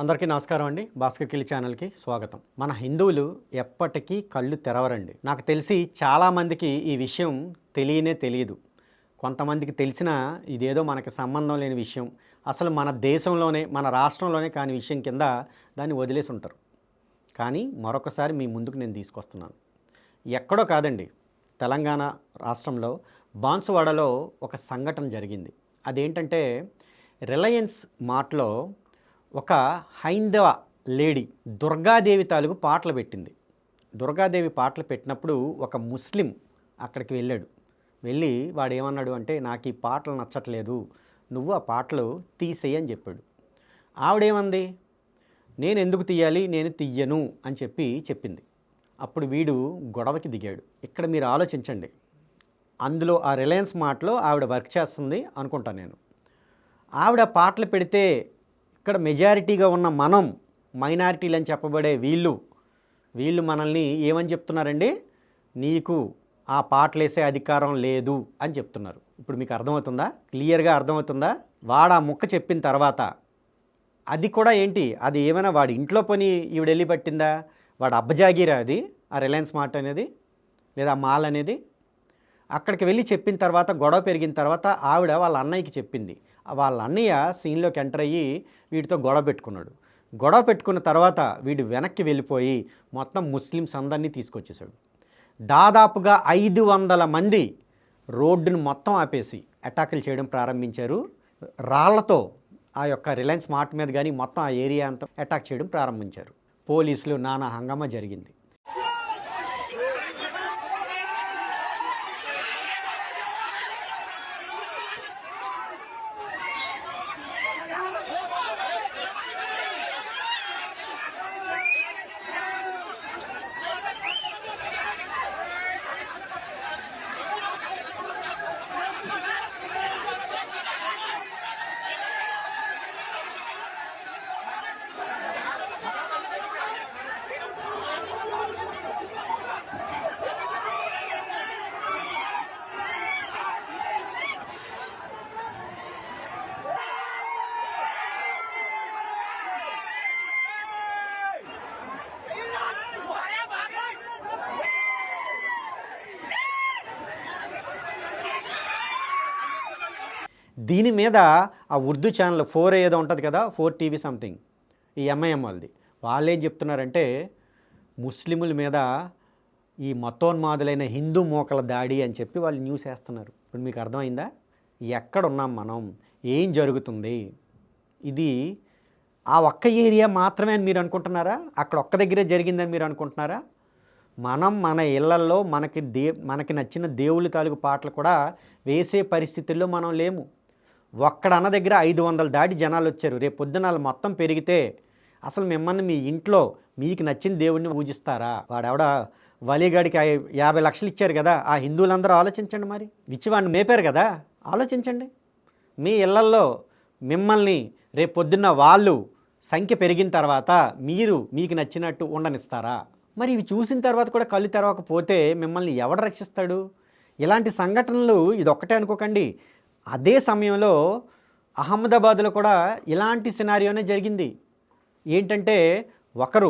అందరికీ నమస్కారం అండి. భాస్కర్ కిలి ఛానల్కి స్వాగతం. మన హిందువులు ఎప్పటికీ కళ్ళు తెరవరండి. నాకు తెలిసి చాలామందికి ఈ విషయం తెలియదు. కొంతమందికి తెలిసినా ఇదేదో మనకి సంబంధం లేని విషయం, అసలు మన దేశంలోనే మన రాష్ట్రంలోనే కాని విషయం కింద దాన్ని వదిలేసి ఉంటారు. కానీ మరొకసారి మీ ముందుకు నేను తీసుకొస్తున్నాను. ఎక్కడో కాదండి, తెలంగాణ రాష్ట్రంలో బాన్సువాడలో ఒక సంఘటన జరిగింది. అదేంటంటే రిలయన్స్ మార్ట్లో ఒక హైందవ లేడీ దుర్గాదేవి తాలూకు పాటలు పెట్టింది. దుర్గాదేవి పాటలు పెట్టినప్పుడు ఒక ముస్లిం అక్కడికి వెళ్ళి వాడు ఏమన్నాడు అంటే, నాకు ఈ పాటలు నచ్చట్లేదు, నువ్వు ఆ పాటలు తీసేయి అని చెప్పాడు. ఆవిడేమంది, నేను ఎందుకు తీయాలి, నేను తీయను అని చెప్పింది. అప్పుడు వీడు గొడవకి దిగాడు. ఇక్కడ మీరు ఆలోచించండి, అందులో ఆ రిలయన్స్ మార్ట్లో ఆవిడ వర్క్ చేస్తుంది అనుకుంటాను నేను. ఆవిడ పాటలు పెడితే ఇక్కడ మెజారిటీగా ఉన్న మనం మైనారిటీలు అని చెప్పబడే వీళ్ళు మనల్ని ఏమని చెప్తున్నారండి, నీకు ఆ పాటలు వేసే అధికారం లేదు అని చెప్తున్నారు. ఇప్పుడు మీకు అర్థమవుతుందా, క్లియర్గా అర్థమవుతుందా? వాడు ఆ ముక్క చెప్పిన తర్వాత అది కూడా ఏంటి, అది ఏమైనా వాడి ఇంట్లో పని ఈవిడ వెళ్ళి పట్టిందా, వాడు అబ్బజాగీరా అది ఆ రిలయన్స్ మార్ట్ అనేది లేదా మాల్ అనేది? అక్కడికి వెళ్ళి చెప్పిన తర్వాత గొడవ పెరిగిన తర్వాత ఆవిడ వాళ్ళ అన్నయ్యకి చెప్పింది. వాళ్ళ అన్నయ్య సీన్లోకి ఎంటర్ అయ్యి వీటితో గొడవ పెట్టుకున్న తర్వాత వీడు వెనక్కి వెళ్ళిపోయి మొత్తం ముస్లిమ్స్ అందరినీ తీసుకొచ్చేసాడు. దాదాపుగా 500 మంది రోడ్డును మొత్తం ఆపేసి అటాకులు చేయడం ప్రారంభించారు. రాళ్లతో ఆ యొక్క రిలయన్స్ మార్ట్ మీద కానీ మొత్తం ఆ ఏరియా అంతా అటాక్ చేయడం ప్రారంభించారు. పోలీసులు నానా హంగామా జరిగింది. దీని మీద ఆ ఉర్దూ ఛానల్ 4 ఏదో ఉంటుంది కదా, 4 టీవీ సంథింగ్, ఈ ఎంఐఎం వాళ్ళది, వాళ్ళు ఏం చెప్తున్నారంటే ముస్లిముల మీద ఈ మతోన్మాదులైన హిందూ మోకల దాడి అని చెప్పి వాళ్ళు న్యూస్ వేస్తున్నారు. ఇప్పుడు మీకు అర్థమైందా ఎక్కడున్నాం మనం, ఏం జరుగుతుంది? ఇది ఆ ఒక్క ఏరియా మాత్రమే అని మీరు అనుకుంటున్నారా? అక్కడ ఒక్క దగ్గరే జరిగిందని మీరు అనుకుంటున్నారా? మనం మన ఇళ్లల్లో మనకి నచ్చిన దేవుళ్ళ తాలూకు పాటలు కూడా వేసే పరిస్థితుల్లో మనం లేము. ఒక్కడన్న దగ్గర 500 దాటి జనాలు వచ్చారు. రేపు పొద్దున వాళ్ళు మొత్తం పెరిగితే అసలు మిమ్మల్ని మీ ఇంట్లో మీకు నచ్చిన దేవుడిని పూజిస్తారా? వాడెవడ వలీగాడికి 50 లక్షలు ఇచ్చారు కదా, ఆ హిందువులందరూ ఆలోచించండి, మరి ఇచ్చి వాడిని మేపారు కదా, ఆలోచించండి. మీ ఇళ్లల్లో మిమ్మల్ని రేపు పొద్దున్న వాళ్ళు సంఖ్య పెరిగిన తర్వాత మీకు నచ్చినట్టు ఉండనిస్తారా? మరి ఇవి చూసిన తర్వాత కూడా కళ్ళు తెరవకపోతే మిమ్మల్ని ఎవడు రక్షిస్తాడు? ఇలాంటి సంఘటనలు ఇదొక్కటే అనుకోకండి. అదే సమయంలో అహ్మదాబాద్లో కూడా ఇలాంటి సినారియోనే జరిగింది. ఏంటంటే ఒకరు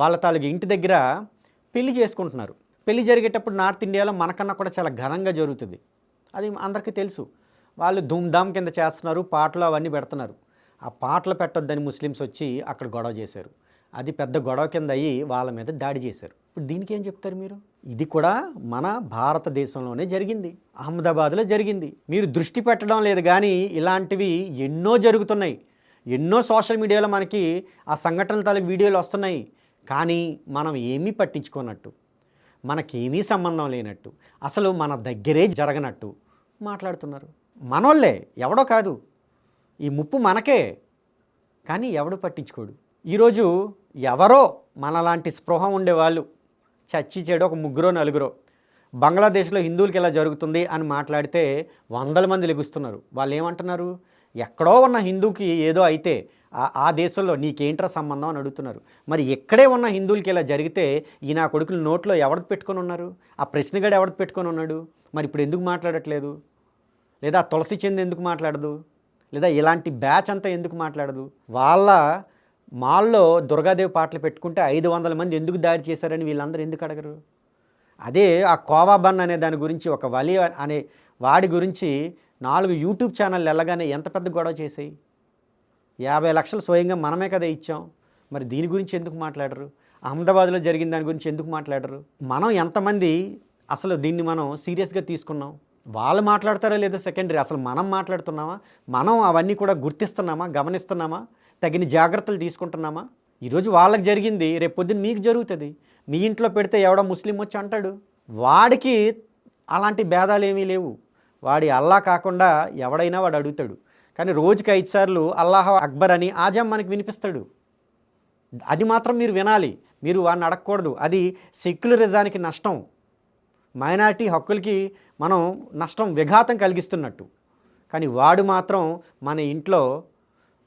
వాళ్ళ తాలూకు ఇంటి దగ్గర పెళ్లి చేసుకుంటున్నారు. పెళ్లి జరిగేటప్పుడు నార్త్ ఇండియాలో మనకన్నా కూడా చాలా ఘనంగా జరుగుతుంది, అది అందరికీ తెలుసు. వాళ్ళు ధూమ్ధామ్ కింద చేస్తున్నారు, పాటలు అవన్నీ పెడుతున్నారు. ఆ పాటలు పెట్టొద్దని ముస్లిమ్స్ వచ్చి అక్కడ గొడవ చేశారు. అది పెద్ద గొడవ కింద అయ్యి వాళ్ళ మీద దాడి చేశారు. ఇప్పుడు దీనికి ఏం చెప్తారు మీరు? ఇది కూడా మన భారతదేశంలోనే జరిగింది, అహ్మదాబాద్లో జరిగింది. మీరు దృష్టి పెట్టడం లేదు కానీ ఇలాంటివి ఎన్నో జరుగుతున్నాయి. ఎన్నో సోషల్ మీడియాలో మనకి ఆ సంఘటనల తాలూకు వీడియోలు వస్తున్నాయి. కానీ మనం ఏమీ పట్టించుకోనట్టు, మనకేమీ సంబంధం లేనట్టు, అసలు మన దగ్గరే జరగనట్టు మాట్లాడుతున్నారు. మనోళ్ళే, ఎవడో కాదు, ఈ ముప్పు మనకే, కానీ ఎవడు పట్టించుకోడు. ఈరోజు ఎవరో మనలాంటి స్పృహ ఉండేవాళ్ళు చచ్చి చెడు ఒక 3-4 బంగ్లాదేశ్లో హిందువులకి ఇలా జరుగుతుంది అని మాట్లాడితే 100 మంది లెగుస్తున్నారు. వాళ్ళు ఏమంటున్నారు, ఎక్కడో ఉన్న హిందూకి ఏదో అయితే ఆ దేశంలో నీకేంట్రా సంబంధం అని అడుగుతున్నారు. మరి ఎక్కడే ఉన్న హిందువులకి ఇలా జరిగితే ఈ నా కొడుకులు నోట్లో ఎవరిది పెట్టుకొని ఉన్నారు? ఆ ప్రశ్నగాడు ఎవరిది పెట్టుకొని ఉన్నాడు? మరి ఇప్పుడు ఎందుకు మాట్లాడట్లేదు? లేదా తులసి చెంది ఎందుకు మాట్లాడదు? లేదా ఇలాంటి బ్యాచ్ అంతా ఎందుకు మాట్లాడదు? వాళ్ళ మాల్లో దుర్గాదేవి పాటలు పెట్టుకుంటే 500 మంది ఎందుకు దాడి చేశారని వీళ్ళందరూ ఎందుకు అడగరు? అదే ఆ కోవా బన్ అనే దాని గురించి, ఒక వలి అనే వాడి గురించి 4 యూట్యూబ్ ఛానళ్ళు వెళ్ళగానే ఎంత పెద్ద గొడవ చేసాయి. 50 లక్షలు స్వయంగా మనమే కదా ఇచ్చాం. మరి దీని గురించి ఎందుకు మాట్లాడరు? అహ్మదాబాద్లో జరిగిన దాని గురించి ఎందుకు మాట్లాడరు? మనం ఎంతమంది అసలు దీన్ని మనం సీరియస్గా తీసుకున్నాం? వాళ్ళు మాట్లాడతారో లేదో సెకండరీ, అసలు మనం మాట్లాడుతున్నామా? మనం అవన్నీ కూడా గుర్తిస్తున్నామా, గమనిస్తున్నామా, తగిన జాగ్రత్తలు తీసుకుంటున్నామా? ఈరోజు వాళ్ళకి జరిగింది రేపు పొద్దున్న మీకు జరుగుతుంది. మీ ఇంట్లో పెడితే ఎవడో ముస్లిం వచ్చి అంటాడు. వాడికి అలాంటి భేదాలు ఏమీ లేవు. వాడి అల్లా కాకుండా ఎవడైనా వాడు అడుగుతాడు. కానీ రోజుకి 5 సార్లు అల్లాహ్ అక్బర్ అని ఆజం మనకి వినిపిస్తాడు. అది మాత్రం మీరు వినాలి. మీరు వాడిని అడగకూడదు. అది సెక్యులరిజానికి నష్టం, మైనారిటీ హక్కులకి మనం నష్టం, విఘాతం కలిగిస్తున్నట్టు. కానీ వాడు మాత్రం మన ఇంట్లో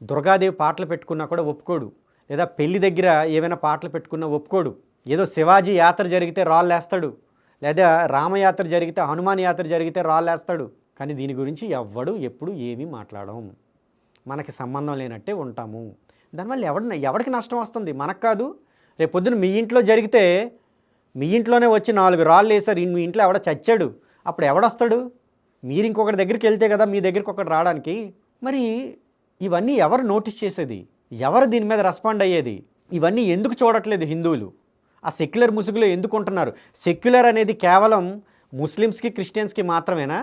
దుర్గాదేవి పాటలు పెట్టుకున్నా కూడా ఒప్పుకోడు. లేదా పెళ్లి దగ్గర ఏమైనా పాటలు పెట్టుకున్నా ఒప్పుకోడు. ఏదో శివాజీ యాత్ర జరిగితే రాళ్ళేస్తాడు, లేదా రామయాత్ర జరిగితే, హనుమాన్ యాత్ర జరిగితే రాళ్ళేస్తాడు. కానీ దీని గురించి ఎవ్వడు ఎప్పుడు ఏమీ మాట్లాడడం. మనకి సంబంధం లేనట్టే ఉంటాము. దానివల్ల ఎవడికి నష్టం వస్తుంది? మనకు కాదు. రేపు పొద్దున మీ ఇంట్లో జరిగితే మీ ఇంట్లోనే వచ్చి 4 రాళ్ళు వేసారు, మీ ఇంట్లో ఎవడ చచ్చాడు, అప్పుడు ఎవడొస్తాడు? మీరు ఇంకొకటి దగ్గరికి వెళ్తే కదా మీ దగ్గరికి ఒకటి రావడానికి. మరి ఇవన్నీ ఎవరు నోటీస్ చేసేది? ఎవరు దీని మీద రెస్పాండ్ అయ్యేది? ఇవన్నీ ఎందుకు చూడట్లేదు హిందువులు? ఆ సెక్యులర్ ముసుగులో ఎందుకు ఉంటున్నారు? సెక్యులర్ అనేది కేవలం ముస్లిమ్స్కి, క్రిస్టియన్స్కి మాత్రమేనా?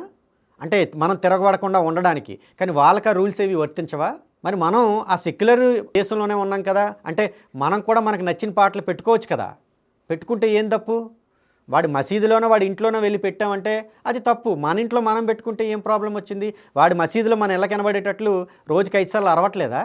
అంటే మనం తిరగబడకుండా ఉండడానికి. కానీ వాళ్ళకి ఆ రూల్స్ ఏవి వర్తించవా? మరి మనం ఆ సెక్యులర్ దేశంలోనే ఉన్నాం కదా, అంటే మనం కూడా మనకు నచ్చిన పాటలు పెట్టుకోవచ్చు కదా. పెట్టుకుంటే ఏం తప్పు? వాడి మసీదులోనో వాడి ఇంట్లోనో వెళ్ళి పెట్టామంటే అది తప్పు. మన ఇంట్లో మనం పెట్టుకుంటే ఏం ప్రాబ్లం వచ్చింది? వాడి మసీదులో మనం ఎలా కనబడేటట్లు రోజుకి 5 సార్లు అరవట్లేదా?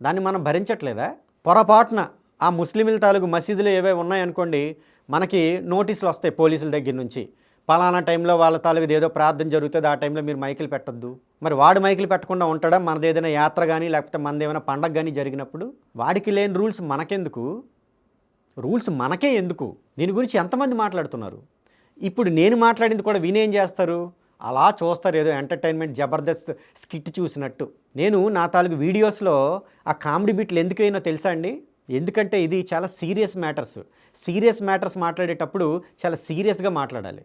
దాన్ని మనం భరించట్లేదా? పొరపాటున ఆ ముస్లింల తాలూకు మసీదులు ఏవే ఉన్నాయనుకోండి, మనకి నోటీసులు వస్తాయి పోలీసుల దగ్గర నుంచి. పలానా టైంలో వాళ్ళ తాలూకు ఏదో ప్రార్థన జరుగుతుంది, ఆ టైంలో మీరు మైకులు పెట్టద్దు. మరి వాడు మైకులు పెట్టకుండా ఉంటాడా? మనది ఏదైనా యాత్ర కానీ లేకపోతే మనది ఏమైనా పండగ కానీ జరిగినప్పుడు వాడికి లేని రూల్స్ మనకెందుకు? రూల్స్ మనకే ఎందుకు? దీని గురించి ఎంతమంది మాట్లాడుతున్నారు? ఇప్పుడు నేను మాట్లాడింది కూడా వినేం చేస్తారు? అలా చూస్తారు, ఏదో ఎంటర్టైన్మెంట్ జబర్దస్త్ స్కిట్ చూసినట్టు. నేను నా తాలూకు వీడియోస్లో ఆ కామెడీ బిట్లు ఎందుకైనా తెలుసా అండి? ఎందుకంటే ఇది చాలా సీరియస్ మ్యాటర్స్. సీరియస్ మ్యాటర్స్ మాట్లాడేటప్పుడు చాలా సీరియస్గా మాట్లాడాలి.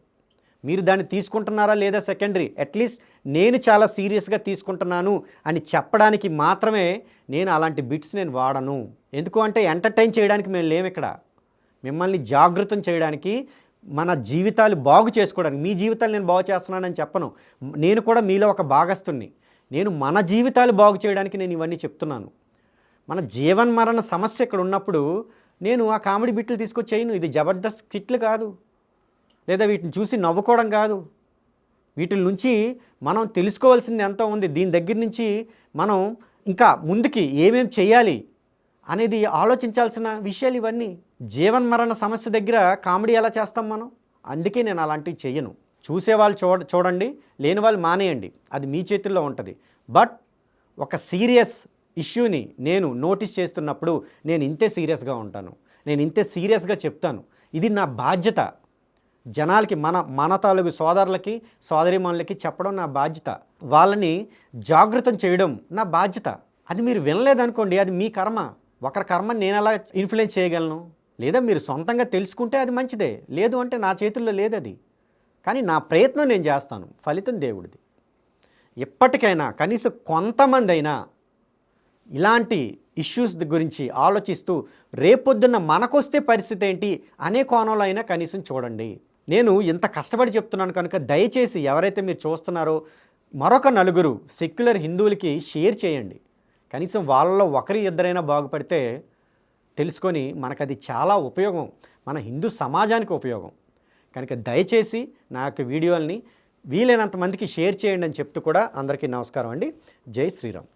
మీరు దాన్ని తీసుకుంటున్నారా లేదా సెకండరీ. అట్లీస్ట్ నేను చాలా సీరియస్గా తీసుకుంటున్నాను అని చెప్పడానికి మాత్రమే నేను అలాంటి బిట్స్ నేను వాడను. ఎందుకు అంటే ఎంటర్టైన్ చేయడానికి మేము లేము ఇక్కడ. మిమ్మల్ని జాగృతం చేయడానికి, మన జీవితాలు బాగు చేసుకోవడానికి. మీ జీవితాలు నేను బాగు చేస్తున్నానని చెప్పను. నేను కూడా మీలో ఒక భాగస్తుని. నేను మన జీవితాలు బాగు చేయడానికి నేను ఇవన్నీ చెప్తున్నాను. మన జీవన్మరణ సమస్య ఇక్కడ ఉన్నప్పుడు నేను ఆ కామెడీ బిట్లు తీసుకొచ్చి చేయను. ఇది జబర్దస్త్ స్కిట్లు కాదు, లేదా వీటిని చూసి నవ్వుకోవడం కాదు. వీటి నుంచి మనం తెలుసుకోవాల్సింది ఎంతో ఉంది. దీని దగ్గర నుంచి మనం ఇంకా ముందుకి ఏమేమి చేయాలి అనేది ఆలోచించాల్సిన విషయాలు ఇవన్నీ. జీవన్మరణ సమస్య దగ్గర కామెడీ ఎలా చేస్తాం మనం? అందుకే నేను అలాంటివి చెయ్యను. చూసేవాళ్ళు చూడండి, లేని వాళ్ళు మానేయండి, అది మీ చేతుల్లో ఉంటుంది. బట్ ఒక సీరియస్ ఇష్యూని నేను నోటీస్ చేస్తున్నప్పుడు నేను ఇంతే సీరియస్గా ఉంటాను, నేను ఇంతే సీరియస్గా చెప్తాను. ఇది నా బాధ్యత. జనాలకి, మన తాలూకు సోదరులకి, సోదరీమణులకి చెప్పడం నా బాధ్యత. వాళ్ళని జాగృతం చేయడం నా బాధ్యత. అది మీరు వినలేదనుకోండి, అది మీ కర్మ. ఒకరి కర్మని నేను ఎలా ఇన్ఫ్లుయెన్స్ చేయగలను? లేదా మీరు సొంతంగా తెలుసుకుంటే అది మంచిదే, లేదు అంటే నా చేతుల్లో లేదు అది. కానీ నా ప్రయత్నం నేను చేస్తాను, ఫలితం దేవుడిది. ఎప్పటికైనా కనీసం కొంతమంది అయినా ఇలాంటి ఇష్యూస్ గురించి ఆలోచిస్తూ రేపొద్దున్న మనకొస్తే పరిస్థితి ఏంటి అనే కోణంలో అయినా కనీసం చూడండి. నేను ఇంత కష్టపడి చెప్తున్నాను కనుక దయచేసి ఎవరైతే మీరు చూస్తున్నారో మరొక 4 సెక్యులర్ హిందువులకి షేర్ చేయండి. కనీసం వాళ్ళలో ఒకరి ఇద్దరైనా బాగుపడితే తెలుసుకొని మనకు అది చాలా ఉపయోగం, మన హిందూ సమాజానికి ఉపయోగం. కనుక దయచేసి నా యొక్క వీడియోల్ని వీలైనంత మందికి షేర్ చేయండి అని చెప్తూ కూడా అందరికీ నమస్కారం అండి. జై శ్రీరామ్.